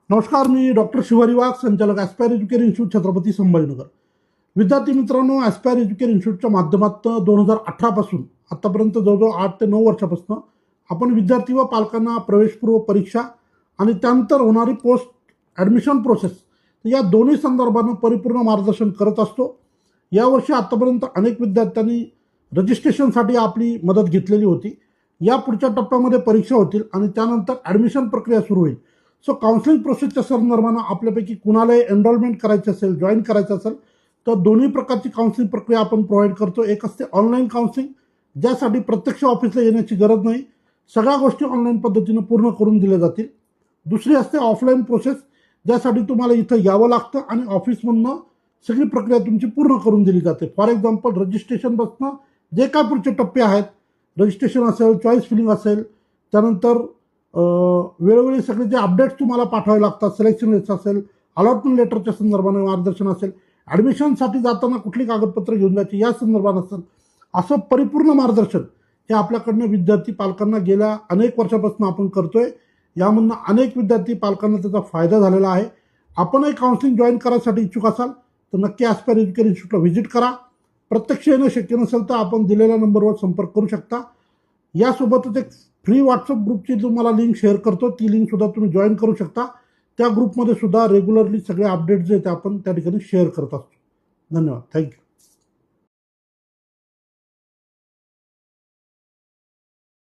नमस्कार, मी डॉक्टर शिवारी वाघ, संचालक aspire एज्युकेर institute, Chhatrapati Sambhajinagar. विद्यार्थी मित्रांनो, ॲस्पायर एज्युकेर इन्स्टिट्यूटच्या माध्यमातून 2018 पासून आतापर्यंत जवळजवळ 8 ते 9 वर्षापासून आपण विद्यार्थी व पालकांना प्रवेशपूर्व परीक्षा आणि त्यानंतर होणारी पोस्ट ॲडमिशन प्रोसेस या दोन्ही संदर्भानं परिपूर्ण मार्गदर्शन करत असतो. यावर्षी आतापर्यंत अनेक विद्यार्थ्यांनी रजिस्ट्रेशनसाठी आपली मदत घेतलेली होती. या पुढच्या टप्प्यामध्ये परीक्षा होतील आणि त्यानंतर ॲडमिशन प्रक्रिया सुरू होईल. सो काउन्सिलिंग प्रोसेसच्या संदर्भानं आपल्यापैकी कुणालाही एनरोलमेंट करायचं असेल, जॉईन करायचं असेल तर दोन्ही प्रकारची काउन्सिलिंग प्रक्रिया आपण प्रोव्हाइड करतो. एक असते ऑनलाईन काउन्सिलिंग, ज्यासाठी प्रत्यक्ष ऑफिसला येण्याची गरज नाही, सगळ्या गोष्टी ऑनलाईन पद्धतीनं पूर्ण करून दिल्या जातील. दुसरी असते ऑफलाईन प्रोसेस, ज्यासाठी तुम्हाला इथं यावं लागतं आणि ऑफिसमधनं सगळी प्रक्रिया तुमची पूर्ण करून दिली जाते. फॉर एक्झाम्पल रजिस्ट्रेशनपासून जे काय पुढचे टप्पे आहेत, रजिस्ट्रेशन असेल, चॉईस फिलिंग असेल, त्यानंतर वेळोवेळी सगळे जे अपडेट्स तुम्हाला पाठवावे लागतात, सिलेक्शन लिस्ट असेल, अलॉटमेंट लेटरच्या संदर्भाने मार्गदर्शन असेल, ॲडमिशनसाठी जाताना कुठली कागदपत्र घेऊन जायची या संदर्भात असेल, असं परिपूर्ण मार्गदर्शन हे आपल्याकडनं विद्यार्थी पालकांना गेल्या अनेक वर्षापासून आपण करतोय. यामधनं अनेक विद्यार्थी पालकांना त्याचा फायदा झालेला आहे. आपणही काउन्सिलिंग जॉईन करायसाठी इच्छुक असाल तर नक्की ॲस्पायर एज्युकेर इन्स्टिट्यूटला व्हिजिट करा. प्रत्यक्ष येणं शक्य नसेल तर आपण दिलेल्या नंबरवर संपर्क करू शकता. यासोबतच एक फ्री व्हॉट्सअप ग्रुपची तुम्हाला लिंक शेअर करतो, ती लिंकसुद्धा तुम्ही जॉईन करू शकता. त्या ग्रुपमध्ये सुद्धा रेग्युलरली सगळे अपडेट्स जे ते आपण त्या ठिकाणी शेअर करत असतो. धन्यवाद. थँक्यू.